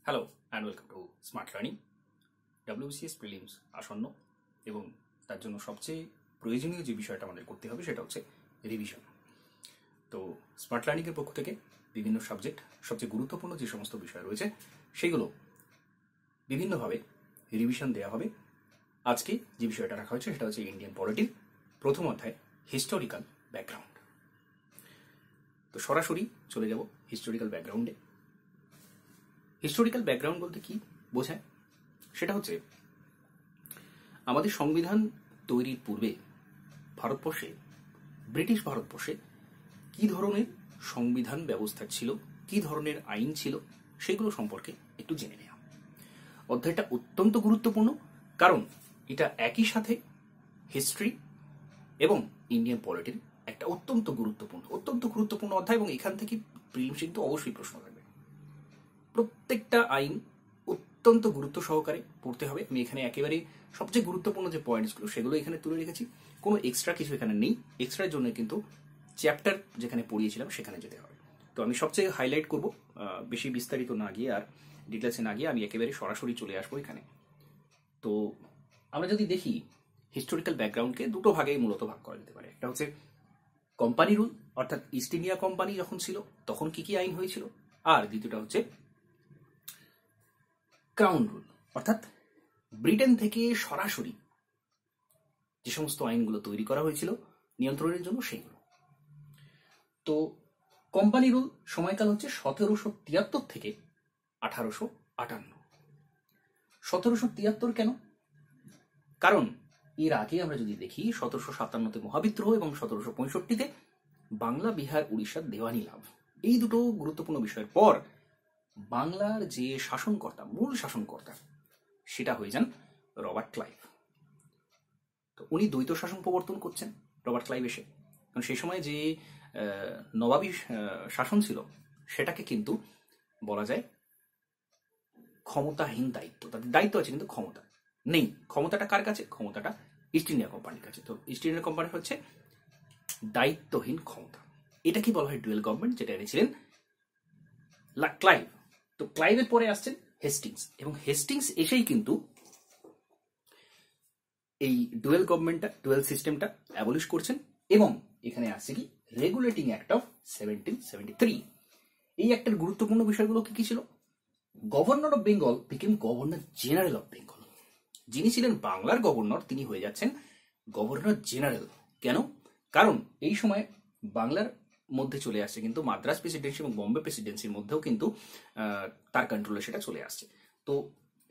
Hello and welcome to smart learning. WBCS prelims আসন্ন এবং তার জন্য সবচেয়ে প্রয়োজনীয় যে বিষয়টা আমাদের করতে হবে সেটা হচ্ছে রিভিশন। তো স্মার্ট লার্নিংয়ের পক্ষ থেকে বিভিন্ন সাবজেক্ট, সবচেয়ে গুরুত্বপূর্ণ যে সমস্ত বিষয় রয়েছে সেগুলো বিভিন্নভাবে রিভিশন দেওয়া হবে। আজকে যে বিষয়টা রাখা হয়েছে সেটা হচ্ছে ইন্ডিয়ান পলিটির প্রথম অধ্যায় হিস্টোরিক্যাল ব্যাকগ্রাউন্ড। তো সরাসরি চলে যাব হিস্টোরিক্যাল ব্যাকগ্রাউন্ডে। হিস্টোরিক্যাল ব্যাকগ্রাউন্ড বলতে কি বোঝায় সেটা হচ্ছে আমাদের সংবিধান তৈরির পূর্বে ভারতবর্ষে, ব্রিটিশ ভারতবর্ষে কি ধরনের সংবিধান ব্যবস্থা ছিল, কি ধরনের আইন ছিল সেগুলো সম্পর্কে একটু জেনে নেওয়া। অধ্যায়টা অত্যন্ত গুরুত্বপূর্ণ কারণ এটা একই সাথে হিস্ট্রি এবং ইন্ডিয়ান পলিটির একটা অত্যন্ত গুরুত্বপূর্ণ অধ্যায় এবং এখান থেকে প্রিলিমস কিন্তু অবশ্যই প্রশ্ন থাকবে। প্রত্যেকটা আইন অত্যন্ত গুরুত্ব সহকারে পড়তে হবে। আমি এখানে একেবারে সবচেয়ে গুরুত্বপূর্ণ যে পয়েন্টসগুলো সেগুলো এখানে তুলে রেখেছি। কোনো এক্সট্রা কিছু এখানে নেই। এক্সট্রার জন্য কিন্তু চ্যাপ্টার যেখানে পড়িয়েছিলাম সেখানে যেতে হবে। তো আমি সবচেয়ে হাইলাইট করব, বেশি বিস্তারিত না গিয়ে আর ডিটেলসে না গিয়ে আমি একেবারে সরাসরি চলে আসবো এখানে। তো আমরা যদি দেখি হিস্টোরিক্যাল ব্যাকগ্রাউন্ডকে দুটো ভাগে মূলত ভাগ করা যেতে পারে। একটা হচ্ছে কোম্পানি রুল, অর্থাৎ ইস্ট ইন্ডিয়া কোম্পানি যখন ছিল তখন কি কি আইন হয়েছিল, আর দ্বিতীয়টা হচ্ছে ক্রাউন রুল, অর্থাৎ ব্রিটেন থেকে সরাসরি যে সমস্ত আইনগুলো তৈরি করা হয়েছিল নিয়ন্ত্রণের জন্য সেইগুলো। তো কোম্পানি রুল সময়কাল হচ্ছে 1773 থেকে 1858। 1773 কেন? কারণ এর আগে আমরা যদি দেখি 1757-তে মহাবিদ্রোহ এবং 1765-তে বাংলা, বিহার, উড়িষ্যার দেওয়ানি লাভ, এই দুটো গুরুত্বপূর্ণ বিষয়ের পর বাংলার যে শাসনকর্তা, মূল শাসনকর্তা, সেটা হয়ে যান রবার্ট ক্লাইভ। তো উনি দ্বৈত শাসন প্রবর্তন করছেন রবার্ট ক্লাইভ এসে। কারণ সেই সময় যে নবাবী শাসন ছিল সেটাকে কিন্তু বলা যায় ক্ষমতাহীন দায়িত্ব। তাদের দায়িত্ব আছে কিন্তু ক্ষমতা নেই। ক্ষমতাটা কার কাছে? ক্ষমতাটা ইস্ট ইন্ডিয়া কোম্পানির কাছে। তো ইস্ট ইন্ডিয়া কোম্পানি হচ্ছে দায়িত্বহীন ক্ষমতা। এটা কি বলা হয়? ডুয়েল গভর্নমেন্ট, যেটা এনেছিলেন ক্লাইভ। তো ক্লাইভের পরে আসছেন হেস্টিংস, এবং হেস্টিংস এসেই কিন্তু এই ডুয়েল গভর্নমেন্টটা, ডুয়েল সিস্টেমটা অ্যাবলিশ করছেন। এবং এখানে আসছে কি রেগুলেটিং অ্যাক্ট অফ 1773। এই অ্যাক্টের গুরুত্বপূর্ণ বিষয়গুলো কি কি ছিল? Governor of Bengal became governor general of Bengal. যিনি ছিলেন বাংলার গভর্নর তিনি হয়ে যাচ্ছেন গভর্নর জেনারেল। কেন? কারণ এই সময় বাংলার মধ্যে চলে আসছে কিন্তু মাদ্রাস প্রেসিডেন্সি এবং বম্বে প্রেসিডেন্সির মধ্যেও কিন্তু তার কন্ট্রোলে সেটা চলে আসছে। তো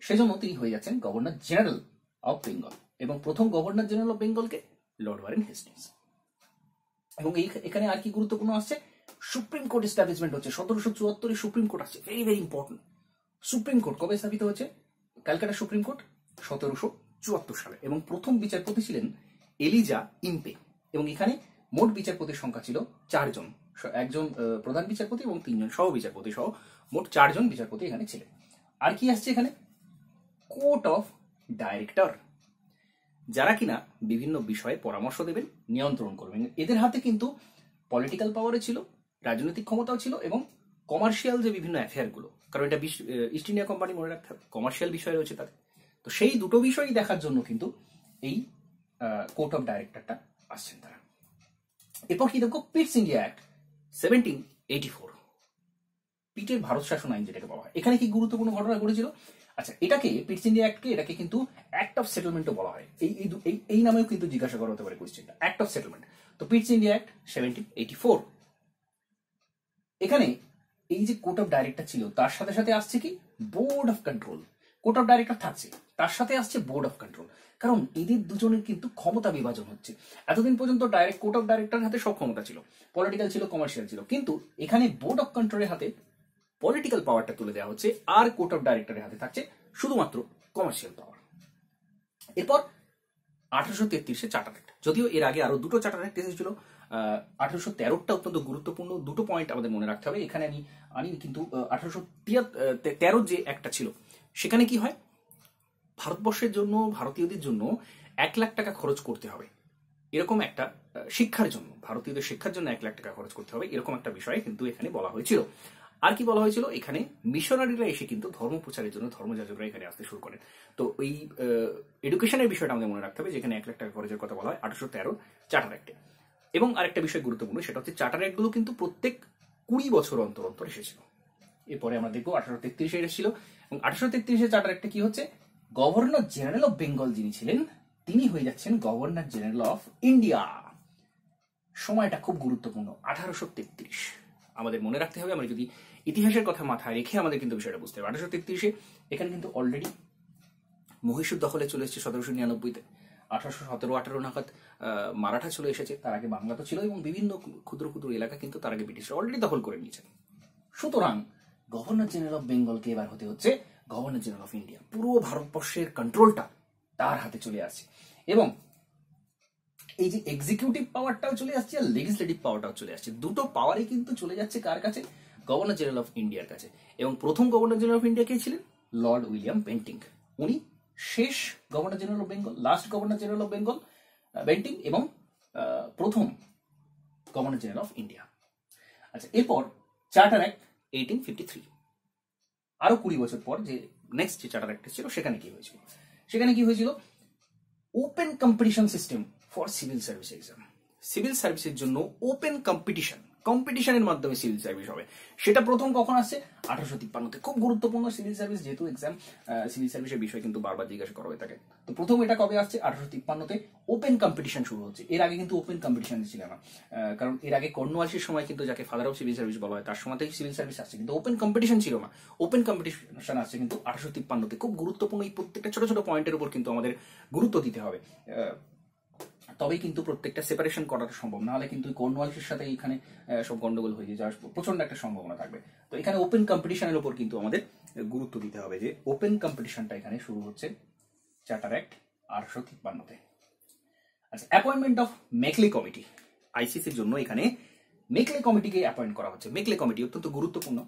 সেজন্য তিনি হয়ে যাচ্ছেন গভর্নর জেনারেল অফ বেঙ্গল, এবং প্রথম গভর্নর জেনারেল অফ বেঙ্গলকে লর্ড ওয়ারেন হেস্টিংস। এবং এখানে আর কি গুরুত্বপূর্ণ আসছে? সুপ্রিম কোর্ট এস্টাবলিশমেন্ট হচ্ছে 1774-এ। সুপ্রিম কোর্ট আসছে, very very important. Supreme court কবে স্থাপিত হয়েছে? ক্যালকাটা সুপ্রিম কোর্ট 1774 সালে, এবং প্রথম বিচারপতি ছিলেন এলিজা ইম্পে। এবং এখানে মোট বিচারপতির সংখ্যা ছিল 4 জন, একজন প্রধান বিচারপতি এবং 3 জন সহ বিচারপতি সহ মোট 4 জন বিচারপতি এখানে ছিলেন। আর কি আসছে এখানে? কোর্ট অফ ডাইরেক্টর, যারা কিনা বিভিন্ন বিষয়ে পরামর্শ দেবেন, নিয়ন্ত্রণ করবেন। এদের হাতে কিন্তু পলিটিক্যাল পাওয়ারও ছিল, রাজনৈতিক ক্ষমতাও ছিল, এবং কমার্শিয়াল যে বিভিন্ন অ্যাফেয়ারগুলো, কারণ এটা ইস্ট ইন্ডিয়া কোম্পানি মনে রাখতে হবে, কমার্শিয়াল বিষয় রয়েছে তাদের। তো সেই দুটো বিষয়ই দেখার জন্য কিন্তু এই কোর্ট অফ ডাইরেক্টরটা আসছেন তারা। এরপর কি দেখো? পিটস ইন্ডিয়া অ্যাক্ট 1784, পিটের ভারত শাসন আইন যেটাকে বলা হয়। এখানে কি গুরুত্বপূর্ণ ঘটনা ঘটেছিল? আচ্ছা, এটাকে পিটস ইন্ডিয়া অ্যাক্টকে, এটাকে কিন্তু অ্যাক্ট অফ সেটেলমেন্টও বলা হয়। এই নামেও কিন্তু জিজ্ঞাসা করা হতে পারে কোয়েশ্চেনটা, অ্যাক্ট অফ সেটেলমেন্ট। তো পিটস ইন্ডিয়া অ্যাক্ট 1784, এখানে এই যে কোর্ট অফ ডাইরেক্টর ছিল তার সাথে সাথে আসছে কি board of control. Court of director থাকছে, তার সাথে আসছে বোর্ড অফ কন্ট্রোল। কারণ এদের দুজনের কিন্তু ক্ষমতা বিভাজন হচ্ছে। এতদিন পর্যন্ত ডাইরেক্ট কোর্ট অফ ডাইরেক্টরের হাতে সব ক্ষমতা ছিল, পলিটিক্যাল ছিল, কমার্শিয়াল ছিল, কিন্তু এখানে বোর্ড অফ কন্ট্রোলের হাতে পলিটিক্যাল পাওয়ারটা তুলে দেওয়া হচ্ছে, আর কোর্ট অফ ডাইরেক্টরের হাতে থাকছে শুধুমাত্র কমার্শিয়াল পাওয়ার। এরপর 1833-এ চার্টার অ্যাক্ট, যদিও এর আগে আরো দুটো চার্টার অ্যাক্ট এসেছিল। 1813টা অত্যন্ত গুরুত্বপূর্ণ, দুটো পয়েন্ট আমাদের মনে রাখতে হবে। এখানে আমি আনি কিন্তু 1813 যে একটা ছিল সেখানে কি হয়? ভারতবর্ষের জন্য, ভারতীয়দের জন্য 1 লাখ টাকা খরচ করতে হবে, এরকম একটা শিক্ষার জন্য, ভারতীয়দের শিক্ষার জন্য 1 লাখ টাকা খরচ করতে হবে, এরকম একটা বিষয় কিন্তু এখানে বলা হয়েছিল। আর কি বলা হয়েছিল, এখানে মিশনারিরা এসে কিন্তু ধর্ম প্রচারের জন্য ধর্মযাজকরা এখানে আসতে শুরু করেন। তো এই এডুকেশনের বিষয়টা আমাদের মনে রাখতে হবে, যেখানে 1 লাখ টাকা খরচের কথা বলা হয় 1813 চার্টার অ্যাক্টে। এবং আরেকটা বিষয় গুরুত্বপূর্ণ, সেটা হচ্ছে চার্টার অ্যাক্টগুলো কিন্তু প্রত্যেক 20 বছর অন্তর অন্তর এসেছিল। এরপরে আমরা দেখবো 1833 এসেছিল, এবং 1833 চার্টার অ্যাক্টে কি হচ্ছে, গভর্নর জেনারেল অফ বেঙ্গল যিনি ছিলেন তিনি হয়ে যাচ্ছেন গভর্নর জেনারেল অফ ইন্ডিয়া। সময়টা খুব গুরুত্বপূর্ণ, 1833 আমাদের মনে রাখতে হবে। আমরা যদি ইতিহাসের কথা মাথায় রেখে আমাদের কিন্তু বিষয়টা বুঝতে হবে। 1833 এখানে কিন্তু অলরেডি মহীশূর দখলে চলে এসেছে 1799-তে। 1817-18 নাগাদ মারাঠা চলে এসেছে, তার আগে বাংলা তো ছিল, এবং বিভিন্ন ক্ষুদ্র ক্ষুদ্র এলাকা কিন্তু তার আগে ব্রিটিশরা অলরেডি দখল করে নিয়েছে। সুতরাং গভর্নর জেনারেল অফ বেঙ্গলকে এবার হতে হচ্ছে গভর্নর জেনারেল অফ ইন্ডিয়া। পুরো ভারতবর্ষের কন্ট্রোলটা তার হাতে চলে আসছে, এবং এই যে এক্সিকিউটিভ পাওয়ারটাও চলে আসছে আর লেজিসলেটিভ পাওয়ারটাও চলে আসছে। দুটো পাওয়ারই কিন্তু চলে যাচ্ছে কার কাছে, গভর্নর জেনারেল অফ ইন্ডিয়ার কাছে। এবং প্রথম গভর্নর জেনারেল অফ ইন্ডিয়া কে ছিলেন, লর্ড উইলিয়াম বেন্টিং। উনি শেষ governor general of Bengal, last governor general of Bengal Bentinck, এবং প্রথম গভর্নর জেনারেল অফ ইন্ডিয়া। আচ্ছা, এরপর চার্টার অ্যাক্ট 1853, আরো 20 বছর পর যে নেক্সট যে চার্টার অ্যাক্ট ছিল, সেখানে কি হয়েছিল, সেখানে কি হয়েছিল, open competition system for civil service exam. Civil সার্ভিসের জন্য ওপেন কম্পিটিশনের মাধ্যমে সিভিল সার্ভিস হবে। সেটা প্রথম কখন আসছে, 1853-তে। খুব গুরুত্বপূর্ণ সিভিল সার্ভিস, যেহেতু এক্সাম সিভিল সার্ভিসের বিষয় কিন্তু বারবার জিজ্ঞাসা করা হয়ে থাকে। তো প্রথম এটা কবে আসছে, 1853-তে ওপেন কম্পিটিশন শুরু হচ্ছে। এর আগে কিন্তু ওপেন কম্পিটিশন ছিল না, কারণ এর আগে কর্নওয়ালিসের সময় কিন্তু, যাকে ফাদার অফ সিভিল সার্ভিস বলা হয়, তার সময়তেই সিভিল সার্ভিস আসছে, কিন্তু ওপেন কম্পিটিশন ছিল না। ওপেন কম্পিটিশন আসছে কিন্তু 1853-তে। খুব গুরুত্বপূর্ণ, এই প্রত্যেকটা ছোট ছোট পয়েন্টের উপর কিন্তু আমাদের গুরুত্ব দিতে হবে, তবেই কিন্তু প্রত্যেকটা সেপারেশন করাটা সম্ভব। না হলে কিন্তু কর্নওয়ালিসের সাথে এখানে সব গন্ডগোল হয়ে যাওয়ার প্রচন্ড একটা সম্ভাবনা থাকবে। তো এখানে ওপেন কম্পিটিশনের উপর কিন্তু আমাদের গুরুত্ব দিতে হবে, যে ওপেন কম্পিটিশনটা এখানে শুরু হচ্ছে চার্টার অ্যাক্ট 1853-তে। আচ্ছা, অ্যাপয়েন্টমেন্ট অফ মেকলে কমিটি, আইসিসির জন্য এখানে মেকলে কমিটিকে অ্যাপয়েন্ট করা হচ্ছে। মেকলে কমিটি অত্যন্ত গুরুত্বপূর্ণ।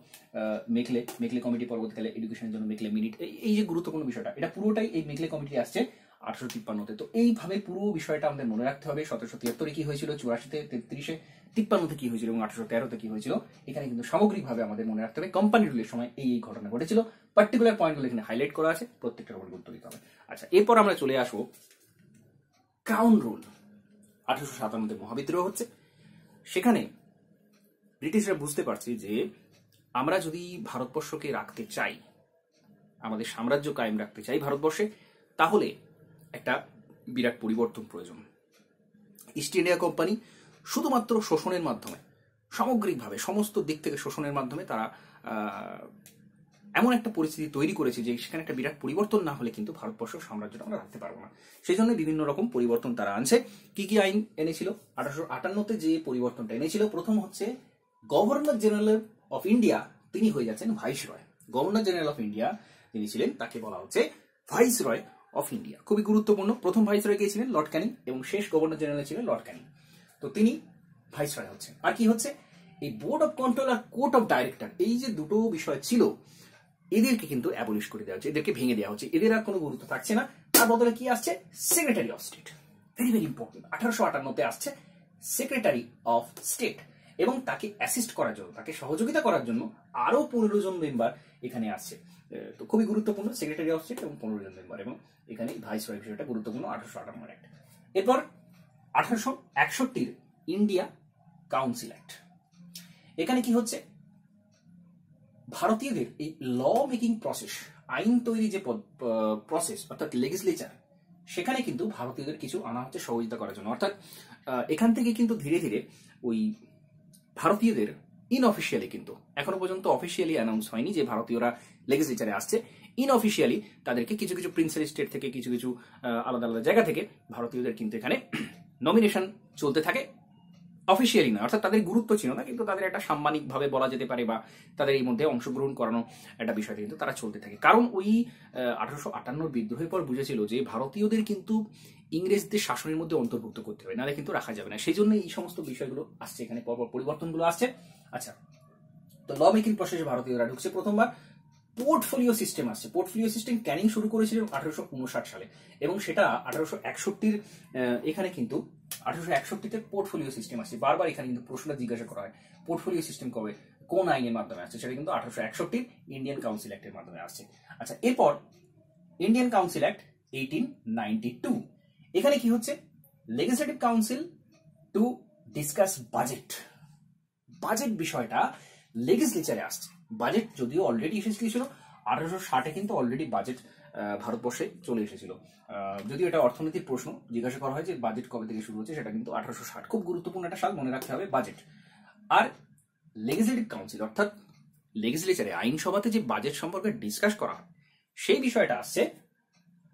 মেকলে কমিটি পরবর্তীকালে এডুকেশনের জন্য মেকলে মিনিট, এই যে গুরুত্বপূর্ণ বিষয়টা, এটা পুরোটাই এই মেকলে কমিটি আসছে 1853-তে। তো এইভাবে পুরো বিষয়টা আমাদের মনে রাখতে হবে। 1773-এ কি হয়েছিল, 84-তে, 33-এ, 53-তে কি হয়েছিল, এবং 1813-তে কি হয়েছিল। এখানে কিন্তু সামগ্রিকভাবে আমাদের মনে রাখতে হবে কোম্পানি রুলের সময় এই ঘটনা ঘটেছিল। পার্টিকুলার পয়েন্টগুলো এখানে হাইলাইট করা আছে, প্রত্যেকটার উপর গুরুত্ব দিতে হবে। আচ্ছা, এরপর আমরা চলে আসবো ক্রাউন রুল। 1857-তে মহাবিদ্রোহ হচ্ছে। সেখানে ব্রিটিশরা বুঝতে পারছে যে আমরা যদি ভারতবর্ষকে রাখতে চাই, আমাদের সাম্রাজ্য কায়েম রাখতে চাই ভারতবর্ষে, তাহলে একটা বিরাট পরিবর্তন প্রয়োজন। ইস্ট ইন্ডিয়া কোম্পানি শুধুমাত্র শোষণের মাধ্যমে, সামগ্রিকভাবে সমস্ত দিক থেকে শোষণের মাধ্যমে তারা এমন একটা পরিস্থিতি তৈরি করেছে যে সেখানে একটা বিরাট পরিবর্তন না হলে কিন্তু ভারতবর্ষ সাম্রাজ্যটা আমরা রাখতে পারবো না। সেই জন্য বিভিন্ন রকম পরিবর্তন তারা আনছে। কি কি আইন এনেছিল, 1858-তে যে পরিবর্তনটা এনেছিল, প্রথম হচ্ছে গভর্নর জেনারেল অফ ইন্ডিয়া তিনি হয়ে যাচ্ছেন viceroy. Governor general of India যিনি ছিলেন তাকে বলা হচ্ছে ভাইসরয় অফ ইন্ডিয়া। খুবই গুরুত্বপূর্ণ। প্রথম ভাইসরয় কে ছিলেন, লর্ড ক্যানিং, এবং শেষ গভর্নর জেনারেল ছিলেন লর্ড ক্যানিং। তো তিনি ভাইসরয় হচ্ছেন। আর কি হচ্ছে, এই বোর্ড অফ কন্ট্রোল আর কোর্ট অফ ডাইরেক্টর, এই যে দুটো বিষয় ছিল, এদেরকে কিন্তু অ্যাবলিশ করে দেওয়া হচ্ছে, এদেরকে ভেঙে দেওয়া হচ্ছে, এদের আর কোনো গুরুত্ব থাকছে না। তার বদলে কি আসছে, secretary of state. Very very important. 1858-তে আসছে সেক্রেটারি অফ স্টেট, এবং তাকে অ্যাসিস্ট করার জন্য, তাকে সহযোগিতা করার জন্য আরো 15 জন মেম্বার এখানে আসছে। তো খুবই গুরুত্বপূর্ণ, সেক্রেটারি অফ স্টেট এবং 15 জন মেম্বার, এবং এখানে ভাইসরয় বিষয়টা গুরুত্বপূর্ণ। 1858 অ্যাক্ট। এরপর 1861-র ইন্ডিয়া কাউন্সিল অ্যাক্ট। এখানে কি হচ্ছে, ভারতীয়দের এই ল মেকিং প্রসেস, আইন তৈরি যে প্রসেস, অর্থাৎ লেজিসলেচার, সেখানে কিন্তু ভারতীয়দের কিছু আনা হচ্ছে সহযোগিতা করার জন্য। অর্থাৎ এখান থেকে কিন্তু ধীরে ধীরে ওই ভারতীয়দের ইনঅফিসিয়ালি, কিন্তু এখনো পর্যন্ত অফিসিয়ালি অ্যানাউন্স হয়নি যে ভারতীয়রা লেজিসলেচারে আসছে, ইনঅফিসিয়ালি তাদেরকে কিছু কিছু প্রিন্সেস স্টেট থেকে, কিছু কিছু আলাদা আলাদা জায়গা থেকে ভারতীয়দের কিন্তু এখানে নমিনেশন চলতে থাকে। অফিসিয়ালি না, অর্থাৎ তাদের গুরুত্ব ছিল না, কিন্তু তাদের একটা সাম্মানিকভাবে বলা যেতে পারে, বা তাদের এই মধ্যে অংশগ্রহণ করানো একটা বিষয়টা কিন্তু তারা চলতে থাকে। কারণ ওই 1858 বিদ্রোহের পর বুঝেছিল যে ভারতীয়দের কিন্তু ইংরেজদের শাসনের মধ্যে অন্তর্ভুক্ত করতে হবে, নাহলে কিন্তু রাখা যাবে না। সেই জন্য এই সমস্ত বিষয়গুলো আসছে, এখানে পরপর পরিবর্তনগুলো আসছে। আচ্ছা, তো ল মেকিং প্রসেসে ভারতীয়রা ঢুকছে। প্রথমবার পোর্টফোলিও সিস্টেম আসছে। পোর্টফোলিও সিস্টেম ক্যানিং শুরু করেছিলেন 1859 সালে, এবং সেটা 1861-র এখানে কিন্তু 1861-তে পোর্টফোলিও সিস্টেম আসছে। বারবার এখানে কিন্তু প্রশ্নটা জিজ্ঞাসা করা হয়, পোর্টফোলিও সিস্টেম কবে কোন আইনের মাধ্যমে আসছে, সেটা কিন্তু 1861 ইন্ডিয়ান কাউন্সিল অ্যাক্টের মাধ্যমে আসছে। আচ্ছা, এরপর ইন্ডিয়ান কাউন্সিল অ্যাক্ট 1892, এখানে কি হচ্ছে, legislative council to discuss budget. Budget বিষয়টা লেজিসলেচারে আসছে। বাজেট যদিও অলরেডি এসেছিল 1860-এ, কিন্তু অলরেডি বাজেট ভারতবর্ষে চলে এসেছিল। যদিও এটা অর্থনীতির প্রশ্ন, জিজ্ঞাসা করা হয় যে বাজেট কবে থেকে শুরু হচ্ছে, সেটা কিন্তু 1860। খুব গুরুত্বপূর্ণ একটা সাল, মনে রাখতে হবে বাজেট। আর লেজিসলেটিভ কাউন্সিল অর্থাৎ লেজিসলেচারে আইনসভাতে যে বাজেট সম্পর্কে ডিসকাস করা হয়, সেই বিষয়টা আসছে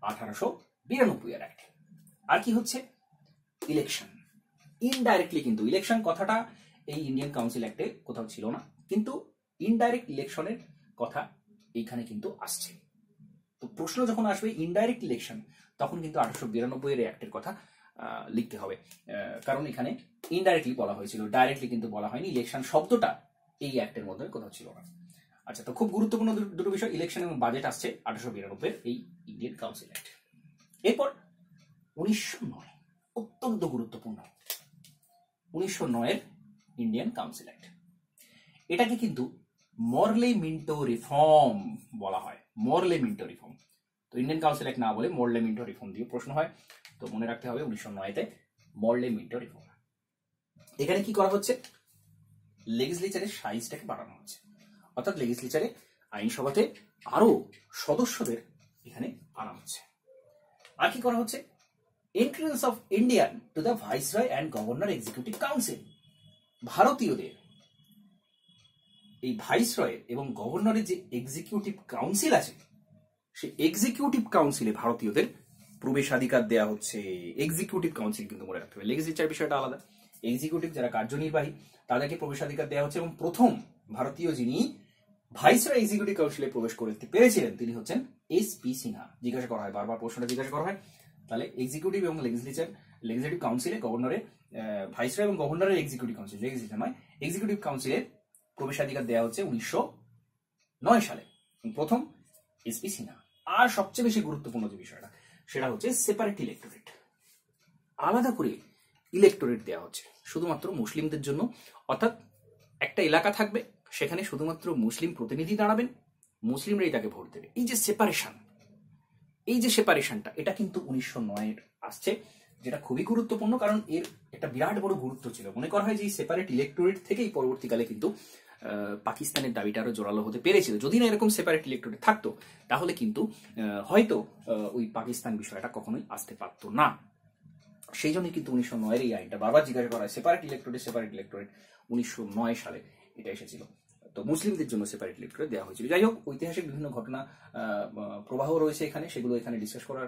1892 এর অ্যাক্টে। আর কি হচ্ছে, ইলেকশন। ইনডাইরেক্টলি কিন্তু ইলেকশন কথাটা এই ইন্ডিয়ান কাউন্সিল অ্যাক্টে কোথাও ছিল না, কিন্তু ইনডাইরেক্ট ইলেকশনের কথা এইখানে কিন্তু আসছে। তো প্রশ্ন যখন আসবে ইনডাইরেক্ট ইলেকশন, তখন কিন্তু 1892 এর অ্যাক্টের কথা লিখতে হবে, কারণ এখানে ইনডাইরেক্টলি বলা হয়েছিল, ডাইরেক্টলি কিন্তু বলা হয়নি। ইলেকশন শব্দটা এই অ্যাক্টের মধ্যে কোথাও ছিল না। আচ্ছা, তো খুব গুরুত্বপূর্ণ দুটো বিষয়, ইলেকশন এবং বাজেট আসছে 1892 এর এই ইন্ডিয়ান কাউন্সিল অ্যাক্ট। এরপর 1909, অত্যন্ত গুরুত্বপূর্ণ 1909 এর ইন্ডিয়ান কাউন্সিল অ্যাক্ট। এটাকে কিন্তু মরলে মিন্টো রিফর্ম বলা হয়, মরলে মিন্টো রিফর্ম। তো ইন্ডিয়ান কাউন্সিল অ্যাক্ট না বলে মরলে মিন্টো রিফর্ম দিয়ে প্রশ্ন হয়, তো মনে রাখতে হবে 1909-তে মরলে মিন্টো রিফর্ম। এখানে কি করা হচ্ছে, লেজিসলেচারের সাইজটাকে বাড়ানো হচ্ছে, অর্থাৎ লেজিসলেচারে আইনসভাতে আরো সদস্যদের এখানে আনা হচ্ছে। আর কি করা হচ্ছে, entrance of Indian to the viceroy and governor executive council. ভারতীয়দের এই ভাইসরয় এবং গভর্নরের যে এক্সিকিউটিভ কাউন্সিল আছে, সেই এক্সিকিউটিভ কাউন্সিলে ভারতীয়দের প্রবেশাধিকার দেওয়া হচ্ছে। এক্সিকিউটিভ কাউন্সিল কিন্তু মনে রাখতে হবে, লেজিসলেচার বিষয়টা আলাদা। এক্সিকিউটিভ যারা কার্যনির্বাহী, তাদেরকে প্রবেশাধিকার দেওয়া হচ্ছে। এবং প্রথম ভারতীয় যিনি ভাইসরয় এক্সিকিউটিভ কাউন্সিলে প্রবেশ করতে পেরেছিলেন, তিনি হচ্ছেন এস.পি. সিনহা। জিজ্ঞাসা করা হয়, বারবার প্রশ্নটা জিজ্ঞাসা করা হয়, তাহলে এক্সিকিউটিভ এবং লেজিসলেটিভ কাউন্সিলে গভর্নরের, ভাইসরয় এবং গভর্নরের এক্সিকিউটিভ কাউন্সিল, লেজিসলেচার নয়, এক্সিকিউটিভ কাউন্সিলে প্রবেশাধিকার দেওয়া হচ্ছে 1909 সালে, প্রথম এস.পি. সিনহা। আর সবচেয়ে বেশি গুরুত্বপূর্ণ যে বিষয়টা, সেটা হচ্ছে সেপারেট ইলেক্টোরেট। আলাদা করে ইলেক্টোরেট দেওয়া হচ্ছে শুধুমাত্র মুসলিমদের জন্য, অর্থাৎ একটা এলাকা থাকবে, সেখানে শুধুমাত্র মুসলিম প্রতিনিধি দাঁড়াবেন, মুসলিমরাই তাকে ভোট দেবে। এই যে সেপারেশন, এই যে সেপারেশনটা, এটা কিন্তু 1909 আসছে, যেটা খুবই গুরুত্বপূর্ণ, কারণ এর একটা বিরাট বড় গুরুত্ব ছিল। মনে করা হয় যে এই সেপারেট ইলেক্টোরেট থেকেই পরবর্তীকালে কিন্তু পাকিস্তানের দাবিটা আরো জোরালো হতে পেরেছিল। যদি না এরকম সেপারেট ইলেক্টোরেট থাকতো, তাহলে কিন্তু হয়তো ওই পাকিস্তান বিষয়টা কখনোই আসতে পারতো না। সেই জন্য কিন্তু 1909 এই আইনটা বারবার জিজ্ঞাসা করা হয়, সেপারেট ইলেক্টোরেট 1909 সালে এটা এসেছিল। তো মুসলিমদের জন্য সেপারেট ইলেক্টোরেট দেওয়া হয়েছিল। যাই হোক, ঐতিহাসিক বিভিন্ন ঘটনা প্রবাহ রয়েছে এখানে, সেগুলো এখানে ডিসকাস করার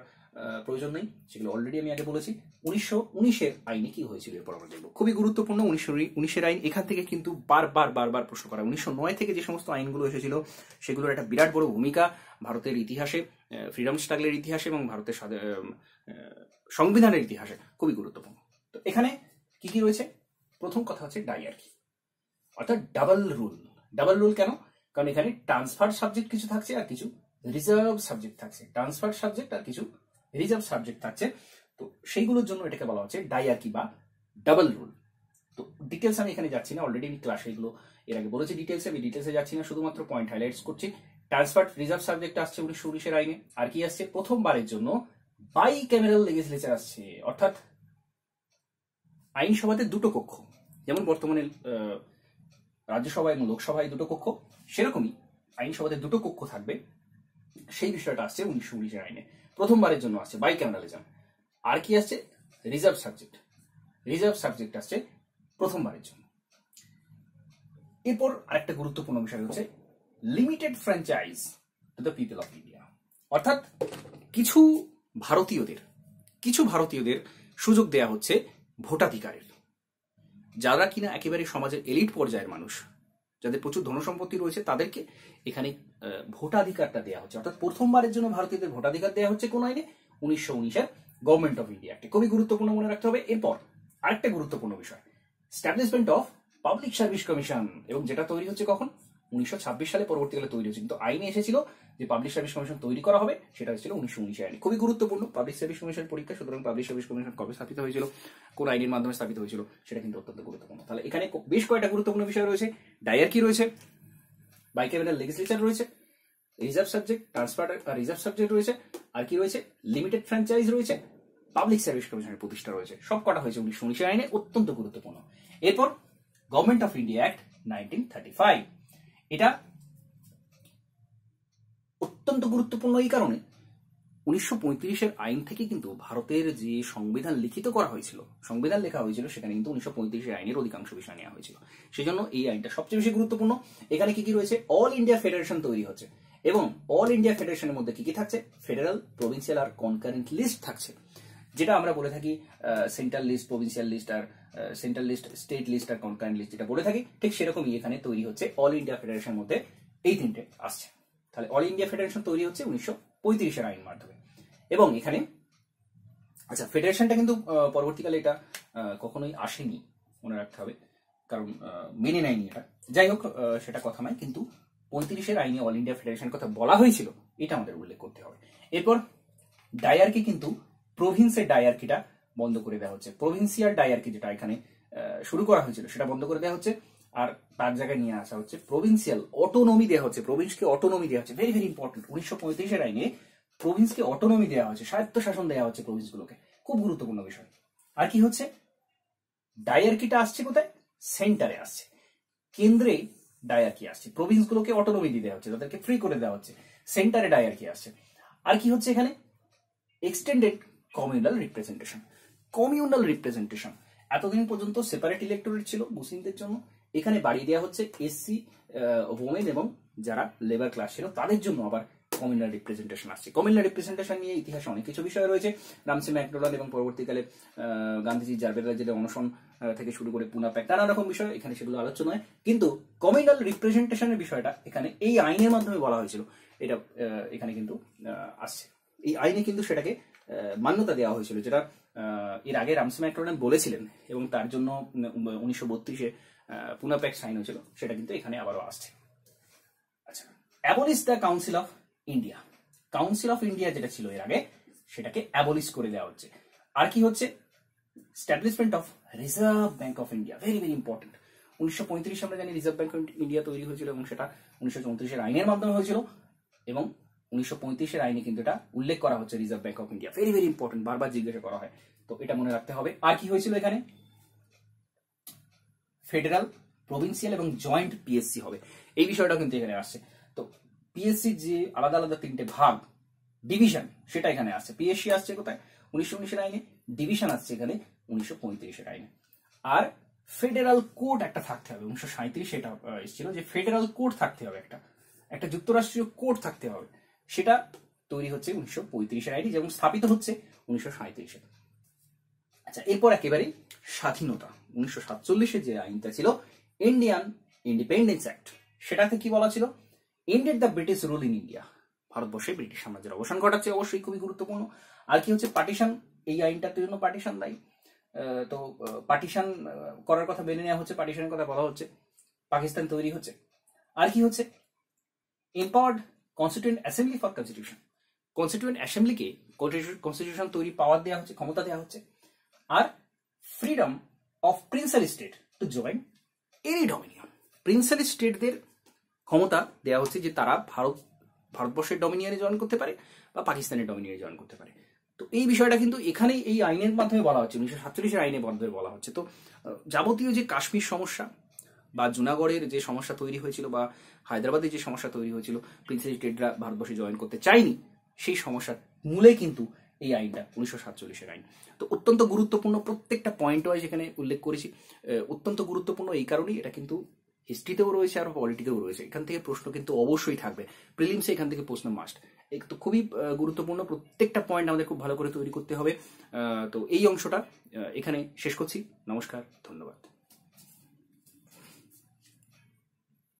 প্রয়োজন নেই, সেগুলো অলরেডি আমি আগে বলেছি। 1919-এর আইনে কি হয়েছিল এরপর আমরা দেখবো, খুবই গুরুত্বপূর্ণ 1919-এর আইন। এখান থেকে কিন্তু বারবার প্রশ্ন করা, 1909 থেকে যে সমস্ত আইনগুলো এসেছিল, সেগুলোর একটা বিরাট বড় ভূমিকা ভারতের ইতিহাসে, ফ্রিডম স্ট্রাগলের ইতিহাসে এবং ভারতের সংবিধানের ইতিহাসে খুবই গুরুত্বপূর্ণ। তো এখানে কি কি রয়েছে, প্রথম কথা হচ্ছে ডায়ার্কি, অর্থাৎ ডাবল রুল। ডাবল রুল কেন, কারণ এখানে ট্রান্সফার সাবজেক্ট কিছু থাকছে আর কিছু রিজার্ভ সাবজেক্ট থাকছে, ট্রান্সফার সাবজেক্ট আর কিছু রিজার্ভ সাবজেক্ট থাকছে। তো সেইগুলোর জন্য এটাকে বলা হচ্ছে ডায়ার্কি বা ডাবল রুল। তো ডিটেলস আমি এখানে যাচ্ছি না, অলরেডি আমি ক্লাসে এগুলো এর আগে বলেছি ডিটেলসে, আমি ডিটেলসে যাচ্ছি না, শুধুমাত্র পয়েন্ট হাইলাইটস করছি। ট্রান্সফার রিজার্ভ সাবজেক্ট আসছে 1919-এর আইনে। আর কি আসছে, প্রথমবারের জন্য বাই ক্যামেরাল লেজিসলেচার আসছে, অর্থাৎ আইনসভাতে দুটো কক্ষ, যেমন বর্তমানে রাজ্যসভা এবং লোকসভায় দুটো কক্ষ, সেরকমই আইনসভাতে দুটো কক্ষ থাকবে, সেই বিষয়টা আসছে 1919-এর আইনে। প্রথমবারের জন্য আসছে বাই ক্যামেরালিজম। আর কি আসছে, রিজার্ভ সাবজেক্ট আসছে প্রথমবারের জন্য। এরপর আরেকটা গুরুত্বপূর্ণ বিষয় হচ্ছে limited franchise to the people of India, অর্থাৎ কিছু ভারতীয়দের সুযোগ দেয়া হচ্ছে ভোটাধিকারের, যারা কিনা একেবারে সমাজের এলিট পর্যায়ের মানুষ, যাদের প্রচুর ধনসম্পত্তি রয়েছে, তাদেরকে এখানে ভোটাধিকারটা দেওয়া হচ্ছে। অর্থাৎ প্রথমবারের জন্য ভারতীয়দের ভোটাধিকার দেওয়া হচ্ছে কোন আইনে, 1919-এর গভর্নমেন্ট অফ ইন্ডিয়া অ্যাক্টে। খুবই গুরুত্বপূর্ণ, মনে রাখতে হবে। এরপর আরেকটা গুরুত্বপূর্ণ বিষয়, establishment of public service commission, এবং যেটা তৈরি হচ্ছে কখন, 1926 সালে পরবর্তীকালে তৈরি হয়েছে, কিন্তু আইনে এসেছিল যে পাবলিক সার্ভিস কমিশন তৈরি করা হবে, সেটা হচ্ছিল 1919 আইনে। খুবই গুরুত্বপূর্ণ পাবলিক সার্ভিস কমিশন পরীক্ষা, সুতরাং পাবলিক সার্ভিস কমিশন কবে স্থাপিত হয়েছিল, কোন আইনের মাধ্যমে স্থাপিত হয়েছিল, সেটা কিন্তু অত্যন্ত গুরুত্বপূর্ণ। তাহলে এখানে বেশ কয়েকটা গুরুত্বপূর্ণ বিষয় রয়েছে। ডায়ার্কি রয়েছে, বাইক্যামেরাল লেজিসলেচার রয়েছে, reserve subject, transfer reserve subject রয়েছে, আর কি রয়েছে, লিমিটেড ফ্র্যাঞ্চাইজ রয়েছে, পাবলিক সার্ভিস কমিশনের প্রতিষ্ঠা রয়েছে। সব কটা হয়েছে 1919 আইনে, অত্যন্ত গুরুত্বপূর্ণ। এরপর গভর্নমেন্ট অফ ইন্ডিয়া অ্যাক্ট 1935, এটা অত্যন্ত গুরুত্বপূর্ণ এই কারণে 1935-এর আইন থেকে কিন্তু ভারতের যে সংবিধান লিখিত করা হয়েছিল, সংবিধান লেখা হয়েছিল, সেখানে কিন্তু 1935-এর আইনের অধিকাংশ বিষয় নেওয়া হয়েছিল। সেই জন্য এই আইনটা সবচেয়ে বেশি গুরুত্বপূর্ণ। এখানে কি কি রয়েছে, অল ইন্ডিয়া ফেডারেশন তৈরি হচ্ছে, এবং অল ইন্ডিয়া ফেডারেশনের মধ্যে কি কি থাকছে, ফেডারেল, প্রভিন্সিয়াল আর কনকারেন্ট লিস্ট থাকছে, যেটা আমরা বলে থাকি সেন্ট্রাল লিস্ট, প্রভিন্সিয়াল লিস্ট আর সেন্ট্রাল লিস্ট, স্টেট লিস্ট আর কনকারেন্ট লিস্ট যেটা বলে থাকি, ঠিক সেরকমই এখানে তৈরি হচ্ছে অল ইন্ডিয়া ফেডারেশনের মধ্যে এই তিনটে আসছে। তাহলে অল ইন্ডিয়া ফেডারেশন তৈরি হচ্ছে 1935-এর আইন মাধ্যমে। এবং এখানে আচ্ছা, ফেডারেশনটা কিন্তু পরবর্তীকালে এটা কখনোই আসেনি, মনে রাখতে হবে, কারণ মেনে নেয়নি এটা। যাই হোক, সেটা কথা নয়, কিন্তু 35-এর আইনে অল ইন্ডিয়া ফেডারেশন কথা বলা হয়েছিল, এটা আমাদের উল্লেখ করতে হবে। এরপর ডায়ার্কি, কিন্তু প্রভিন্সের ডায়ার্কিটা বন্ধ করে দেওয়া হচ্ছে। প্রভিন্সিয়াল ডায়ার্কি যেটা এখানে শুরু করা হয়েছিল, সেটা বন্ধ করে দেওয়া হচ্ছে, আর তার জায়গায় নিয়ে আসা হচ্ছে প্রভিন্সিয়াল অটোনমি দেওয়া হচ্ছে, প্রভিন্সকে অটোনমি দেওয়া হচ্ছে। ভেরি ভেরি ইম্পর্টেন্ট, 1935-এর আইনে প্রভিন্সকে অটোনমি দেওয়া হচ্ছে, স্বায়ত্ত শাসন দেওয়া হচ্ছে প্রভিন্সগুলোকে, খুব গুরুত্বপূর্ণ বিষয়। আর কি হচ্ছে, ডায়ার্কিটা আসছে কোথায়, সেন্টারে আসছে, কেন্দ্রে ডায়ার্কি আসছে, প্রভিন্সগুলোকে অটোনমি দিয়ে দেওয়া হচ্ছে, তাদেরকে ফ্রি করে দেওয়া হচ্ছে, সেন্টারে ডায়ার্কি আসছে। আর কি হচ্ছে এখানে, extended communal representation. Communal representation এতদিন পর্যন্ত সেপারেট ইলেক্টোরেট ছিল মুসলিমদের জন্য, এখানে বাড়িয়ে দেওয়া হচ্ছে এসসি, ওমেন এবং যারা লেবার ক্লাস ছিল তাদের জন্য আবার কমিউনাল রিপ্রেজেন্টেশন আসছে। কমিউনাল রিপ্রেজেন্টেশন নিয়ে ইতিহাসে অনেক কিছু বিষয় রয়েছে, রামসে ম্যাকডোনাল্ড এবং পরবর্তীকালে গান্ধীজি জারবেরা জেলে অনশন থেকে শুরু করে পুনা প্যাক, নানা রকম বিষয়, এখানে সেগুলো আলোচনা হয়। কিন্তু কমিউনাল রিপ্রেজেন্টেশনের বিষয়টা এখানে এই আইনের মাধ্যমে বলা হয়েছিল, এটা এখানে কিন্তু আসছে। এই আইনে কিন্তু সেটাকে মান্যতা দেওয়া হয়েছিল, যেটা এর আগে রামসে ম্যাকডোনাল্ড বলেছিলেন, এবং তার জন্য 1932-এ পুনা প্যাক্ট সাইন হয়েছিল, সেটা কিন্তু এখানে আবারও আসছে। আচ্ছা, abolish the council of India. Council of India যেটা ছিল এর আগে, সেটাকে অ্যাবলিশ করে দেওয়া হচ্ছে। আর কি হচ্ছে, establishment of reserve bank of India. Very very important. 1935 আমরা জানি রিজার্ভ ব্যাংক অফ ইন্ডিয়া তৈরি হয়েছিল, এবং সেটা 1934-এর আইনের মাধ্যমে হয়েছিল, এবং 1935-এর আইনে কিন্তু এটা উল্লেখ করা হচ্ছে reserve bank of India. Very very important, বারবার জিজ্ঞাসা করা হয়, তো এটা মনে রাখতে হবে। আর কি হয়েছিল এখানে, ফেডারাল, প্রভিন্সিয়াল এবং জয়েন্ট পিএসসি হবে, এই বিষয়টা কিন্তু এখানে আসছে। তো পিএসসি যে আলাদা আলাদা তিনটে ভাগ, ডিভিশন, সেটা এখানে আসছে। পিএসসি আসছে কোথায়, 1919-এর আইনে, ডিভিশন আসছে এখানে 1935-এর আইনে। আর ফেডারাল কোড একটা থাকতে হবে, 1937 এটা এসেছিল যে ফেডারাল কোড থাকতে হবে, একটা যুক্তরাষ্ট্রীয় কোড থাকতে হবে, সেটা তৈরি হচ্ছে 1935-এর আইনে, যেমন স্থাপিত হচ্ছে 1937-এ। আচ্ছা, এরপর একেবারে স্বাধীনতা, 1947-এ যে আইনটা ছিল ইন্ডিয়ান ইন্ডিপেন্ডেন্স অ্যাক্ট, সেটাতে কি বলা ছিল, ended the British rule in India. ভারতবর্ষে ব্রিটিশ সাম্রাজ্যের অবসান ঘটাচ্ছে, অবশ্যই খুবই গুরুত্বপূর্ণ। আর কি হচ্ছে, পার্টিশন, এই আইনটার জন্য পার্টিশন দায়ী। তো পার্টিশন করার কথা মেনে নেওয়া হচ্ছে, পার্টিশনের কথা বলা হচ্ছে, পাকিস্তান তৈরি হচ্ছে। আর কি হচ্ছে, empowered constituent assembly for constitution. Constituent অ্যাসেম্বলিকে কনস্টিটিউশন তৈরি পাওয়ার দেওয়া হচ্ছে, ক্ষমতা দেওয়া হচ্ছে। আর freedom of princely state to join any dominion. Princely স্টেটদের ক্ষমতা দেওয়া হচ্ছে যে তারা ভারতবর্ষের ডমিনিয়নে জয়েন করতে পারে বা পাকিস্তানের ডমিনিয়নে জয়েন করতে পারে। তো এই বিষয়টা কিন্তু এখানেই এই আইনের মাধ্যমে বলা হচ্ছে, 1947-এর আইনের মাধ্যমে বলা হচ্ছে। তো যাবতীয় যে কাশ্মীর সমস্যা বা জুনাগড়ের যে সমস্যা তৈরি হয়েছিল, বা হায়দ্রাবাদের যে সমস্যা তৈরি হয়েছিল, প্রিন্সেলি স্টেটরা ভারতবর্ষে জয়েন করতে চায়নি, সেই সমস্যার মূলে কিন্তু এই আইনটা 1947-এর আইন। তো অত্যন্ত গুরুত্বপূর্ণ, প্রত্যেকটা পয়েন্ট ওয়াইজ এখানে উল্লেখ করেছি। অত্যন্ত গুরুত্বপূর্ণ এই কারণেই, এটা কিন্তু হিস্ট্রিতেও রয়েছে আর পলিটিতেও রয়েছে। এখান থেকে প্রশ্ন কিন্তু অবশ্যই থাকবে, প্রিলিমসে এখান থেকে প্রশ্ন মাস্ট। তো খুবই গুরুত্বপূর্ণ, প্রত্যেকটা পয়েন্ট আমাদের খুব ভালো করে তৈরি করতে হবে। তো এই অংশটা এখানে শেষ করছি। নমস্কার, ধন্যবাদ।